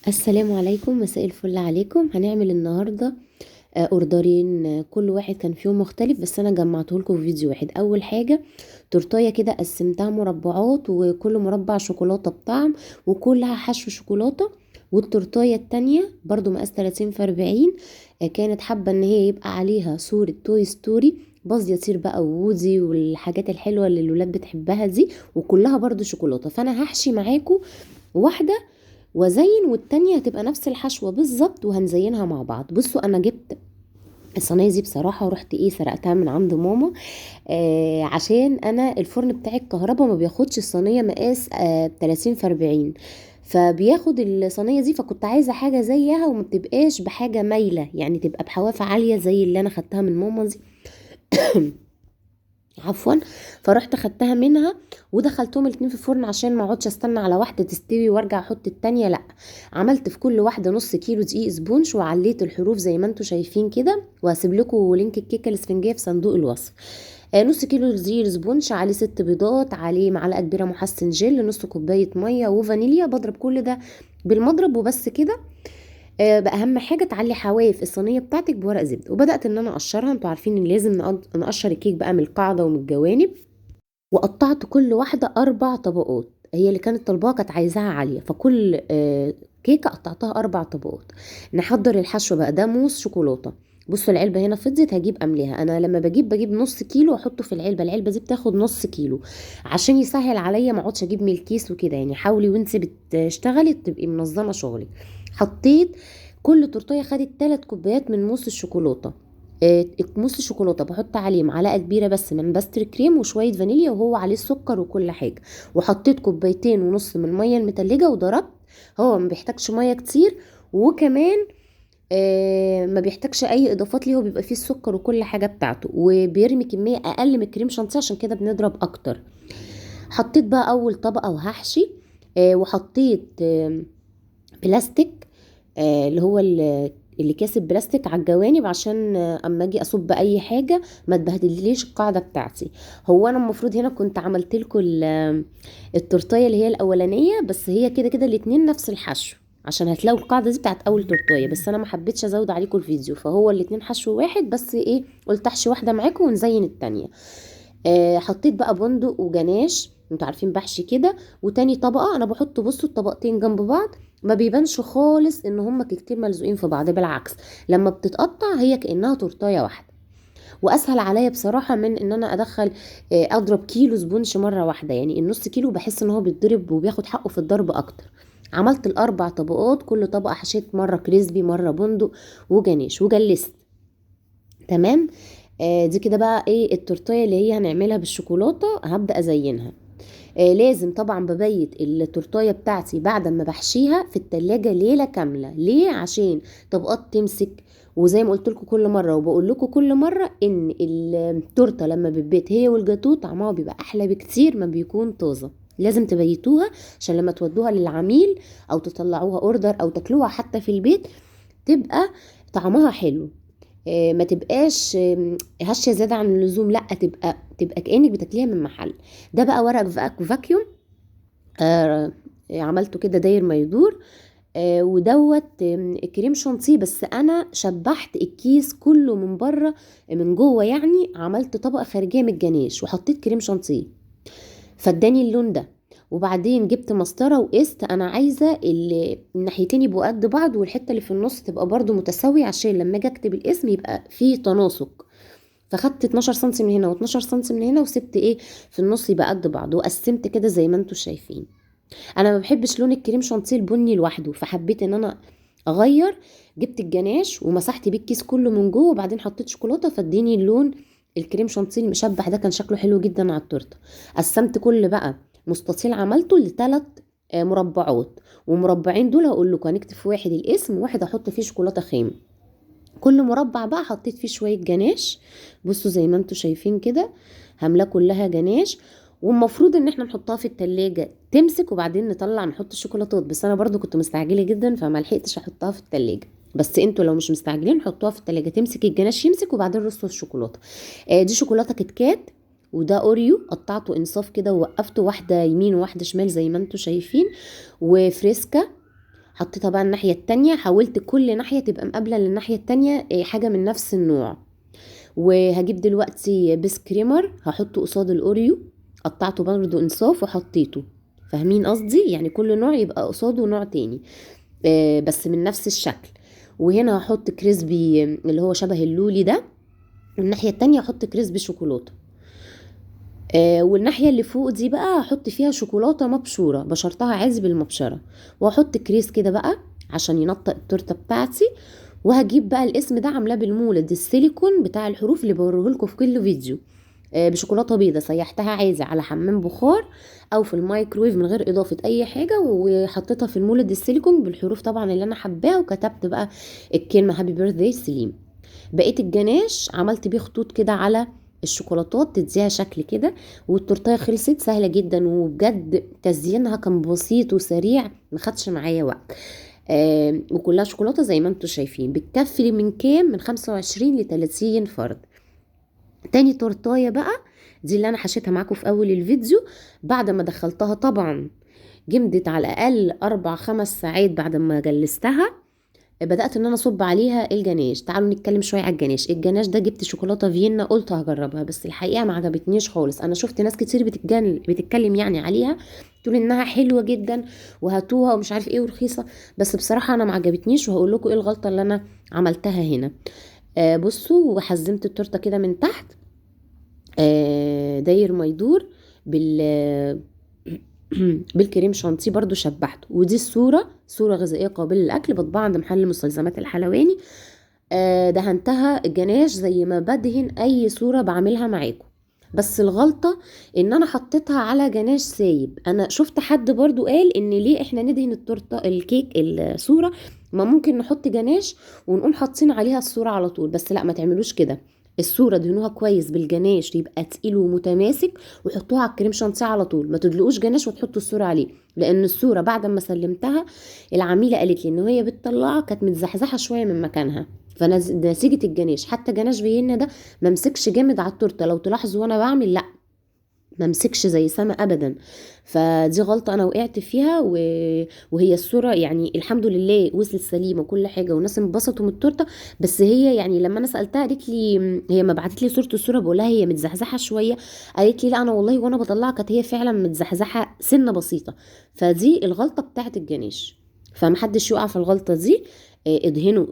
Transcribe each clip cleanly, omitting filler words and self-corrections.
السلام عليكم، مساء الفل عليكم. هنعمل النهارده اوردرين، كل واحد كان فيهم مختلف بس انا جمعته لكم في فيديو واحد. اول حاجه تورتايه كده قسمتها مربعات، وكل مربع شوكولاته بطعم وكلها حشو شوكولاته. والتورتايه التانية برضو مقاس 30 في 40، كانت حابه ان هي يبقى عليها صوره توي ستوري، باز يطير بقى وودي والحاجات الحلوه اللي الولاد بتحبها دي، وكلها برضو شوكولاته. فانا هحشي معاكم واحده وازين، والتانية هتبقى نفس الحشوة بالظبط وهنزينها مع بعض. بصوا انا جبت الصينيه دي بصراحه ورحت سرقتها من عند ماما، عشان انا الفرن بتاع الكهرباء ما بياخدش الصينيه مقاس 30 في 40، فبياخد الصينيه دي. فكنت عايزه حاجه زيها وما تبقاش بحاجه مايله، يعني تبقى بحوافه عاليه زي اللي انا خدتها من ماما دي. عفوا. فرحت خدتها منها ودخلتهم الاتنين في الفرن عشان ما اقعدش استنى على واحده تستوي وارجع احط التانية. لا، عملت في كل واحده نص كيلو دقيق سبونش وعليت الحروف زي ما انتم شايفين كده، وهسيب لكم لينك الكيكه الاسفنجيه في صندوق الوصف. نص كيلو دقيق سبونش عليه 6 بيضات، عليه معلقه كبيره محسن جل، نص كوبايه ميه وفانيليا. بضرب كل ده بالمضرب وبس كده. بقى اهم حاجه تعلي حواف الصينيه بتاعتك بورق زبده، وبدات ان انا اقشرها. انتوا عارفين ان لازم نقشر الكيك بقى من القاعده ومن الجوانب. وقطعت كل واحده 4 طبقات، هي اللي كانت طالباها كانت عايزاها عاليه، فكل كيكه قطعتها 4 طبقات. نحضر الحشو بقى، ده موس شوكولاته. بصوا العلبه هنا فضيت، هجيب املاها. انا لما بجيب نص كيلو واحطه في العلبه دي بتاخد نص كيلو، عشان يسهل عليا ما اقعدش اجيب من الكيس وكده. يعني حاولي وانت بتشتغلي تبقي منظمه شغلك. حطيت كل تورتيه خدت 3 كوبايات من موس الشوكولاته. موس الشوكولاته بحط عليه معلقه كبيره بس من باستر كريم وشويه فانيليا، وهو عليه السكر وكل حاجه. وحطيت 2.5 كوبايات من الميه المتلجه وضربت. هو ما بيحتاجش ميه كتير، وكمان ما بيحتاجش اي اضافات ليه، هو بيبقى فيه السكر وكل حاجه بتاعته، وبيرمي كميه اقل من الكريم شانتيه، عشان كده بنضرب اكتر. حطيت بقى اول طبقه وهحشي. وحطيت بلاستيك، اللي هو اللي كاسب بلاستيك على الجوانب، عشان اما اجي اصب اي حاجه ما تبهدليش القاعده بتاعتي. هو انا المفروض هنا كنت عملت لكم التورتيه اللي هي الاولانيه، بس هي كده كده الاتنين نفس الحشو، عشان هتلاقوا القاعده دي بتاعت اول تورتيه، بس انا ما حبيتش ازود عليكم الفيديو، فهو الاتنين حشو واحد بس. قلت احشي واحده معاكم ونزين التانية. حطيت بقى بندق وجناش، انتوا عارفين بحشي كده. وتاني طبقة انا بحط، بصوا الطبقتين جنب بعض ما بيبانش خالص ان هما كيكتين ملزوقين في بعض، بالعكس لما بتتقطع هي كأنها تورتايه واحدة. واسهل عليا بصراحة من ان انا ادخل اضرب كيلو سبونش مرة واحدة. يعني النص كيلو بحس ان هو بيتضرب وبياخد حقه في الضرب اكتر. عملت ال4 طبقات، كل طبقة حشيت مرة كريسبي مرة بندق وجناش وجلست. تمام. دي كده بقى التورتيه اللي هي هنعملها بالشوكولاته. هبدا ازينها. لازم طبعا ببيت التورتيه بتاعتي بعد ما بحشيها في التلاجة ليله كامله. ليه؟ عشان طبقات تمسك. وزي ما قلت لكم كل مره وبقول لكم كل مره ان التورته لما بتبيت هي والجاتوه طعمها بيبقى احلى بكتير ما بيكون طازه. لازم تبيتوها عشان لما تودوها للعميل او تطلعوها اوردر او تاكلوها حتى في البيت تبقى طعمها حلو. ما تبقاش هشه زياده عن اللزوم، لا تبقى كانك بتاكليها من محل. ده بقى ورق فاكيوم. عملته كده داير ما يدور. ودوت كريم شانتيه، بس انا شبحت الكيس كله من بره. من جوه يعني عملت طبقه خارجيه من الجناش وحطيت كريم شانتيه، فاداني اللون ده. وبعدين جبت مسطره وقست، انا عايزه الناحيتين يبقوا قد بعض، والحته اللي في النص تبقى برضو متساويه عشان لما اجي اكتب الاسم يبقى فيه تناسق. فخدت 12 سنتي من هنا و12 سنتي من هنا، وسبت في النص يبقى قد بعض، وقسمت كده زي ما انتم شايفين. انا ما بحبش لون الكريم شانتيه البني لوحده، فحبيت ان انا اغير. جبت الجناش ومسحت بيه الكيس كله من جوه، وبعدين حطيت شوكولاته فاديني اللون. الكريم شانتيه المشبح ده كان شكله حلو جدا على التورته. قسمت كل بقى مستطيل عملته ل3 مربعات، ومربعين دول هقول لكم هنكتب في واحد الاسم وواحد احط فيه شوكولاته خام. كل مربع بقى حطيت فيه شويه جناش. بصوا زي ما انتم شايفين كده، هملاه كلها جناش. والمفروض ان احنا نحطها في التلاجة تمسك وبعدين نطلع نحط الشوكولاتات، بس انا برضو كنت مستعجله جدا فما لحقتش احطها في التلاجة. بس انتوا لو مش مستعجلين حطوها في التلاجة تمسك، الجناش يمسك وبعدين رصوا الشوكولاته. دي شوكولاته كيت كات، وده اوريو قطعته انصاف كده ووقفته واحده يمين وواحده شمال زي ما انتوا شايفين. وفريسكا حطيتها بقى الناحيه التانية، حاولت كل ناحيه تبقى مقابله للناحيه التانية حاجه من نفس النوع. وهجيب دلوقتي بسكريمر هحطه قصاد الاوريو، قطعته برضو انصاف وحطيته. فاهمين قصدي؟ يعني كل نوع يبقى قصاده نوع تاني بس من نفس الشكل. وهنا هحط كريسبي اللي هو شبه اللولي ده، والناحية التانية هحط كريسبي شوكولاتة. والناحية اللي فوق دي بقى هحط فيها شوكولاتة مبشورة، بشرتها عادي بالمبشرة، وهحط كريس كده بقى عشان ينطق التورتة بتاعتي. وهجيب بقى الاسم ده عاملاه بالمولد السيليكون بتاع الحروف اللي بوريهولكوا في كل فيديو، بشوكولاته بيضه سيحتها عادي على حمام بخار او في الميكرويف من غير اضافه اي حاجه، وحطيتها في المولد السيليكون بالحروف طبعا اللي انا حباها، وكتبت بقى الكلمه هابي بيرثداي سليم. بقيت الجناش عملت بيه خطوط كده على الشوكولاتات تديها شكل كده، والتورتيه خلصت سهله جدا، وبجد تزيينها كان بسيط وسريع ما خدش معايا وقت. وكلها شوكولاته زي ما انتم شايفين، بتكفي من كام؟ من 25 ل 30 فرد. تاني تورتايه بقى دي اللي انا حشيتها معاكم في اول الفيديو، بعد ما دخلتها طبعا جمدت على الاقل 4-5 ساعات بعد ما جلستها، بدأت ان انا اصب عليها الجناش. تعالوا نتكلم شوية على الجناش ده جبت شوكولاتة فيينا قلت هجربها، بس الحقيقة ما عجبتنيش خالص. انا شفت ناس كتير بتتكلم يعني عليها، تقول انها حلوة جدا وهاتوها ومش عارف ايه ورخيصة، بس بصراحة انا ما عجبتنيش، وهقول لكم ايه الغلطة اللي انا عملتها هنا. بصوا، وحزمت التورته كده من تحت داير ما يدور بالكريم شانتيه برضو شبحته. ودي الصورة، صورة غذائية قابلة للأكل بطبعها عند محل مستلزمات الحلواني. دهنتها الجناش زي ما بدهن أي صورة بعملها معاكم، بس الغلطة ان انا حطيتها على جناش سايب. انا شفت حد برضو قال ان ليه احنا ندهن التورته الكيك الصورة، ما ممكن نحط جناش ونقوم حاطين عليها الصورة على طول، بس لا ما تعملوش كده. الصورة دهنوها كويس بالجناش يبقى تقيل ومتماسك، وحطوها على الكريم شانتيه على طول، ما تدلقوش جناش وتحطوا الصورة عليه، لان الصورة بعد ما سلمتها العميلة قالت لي ان هي بتطلعها كانت متزحزحة شوية من مكانها. فنتيجة الجناش حتى جناش فيينا ده ما مسكش جامد على التورته، لو تلاحظوا وانا بعمل لا ما مسكش زي سما ابدا. فدي غلطه انا وقعت فيها وهي الصوره يعني الحمد لله وصلت سليمه وكل حاجه والناس انبسطوا من التورته. بس هي يعني لما انا سالتها قالت لي، هي ما بعتت لي صوره الصوره بقول لها هي متزحزحه شويه، قالت لي لا انا والله وانا بطلعها كانت هي فعلا متزحزحه سنه بسيطه. فدي الغلطه بتاعت الجناش، فمحدش يقع في الغلطه دي. ادهنوا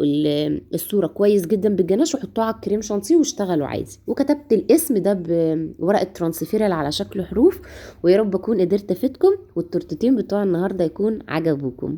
الصوره كويس جدا بالجناش وحطوها على الكريم شانتيه واشتغلوا عادي. وكتبت الاسم ده بورقه ترانسفيرال على شكل حروف. ويا رب اكون قدرت افيدكم والتورتتين بتوع النهارده يكون عجبوكم.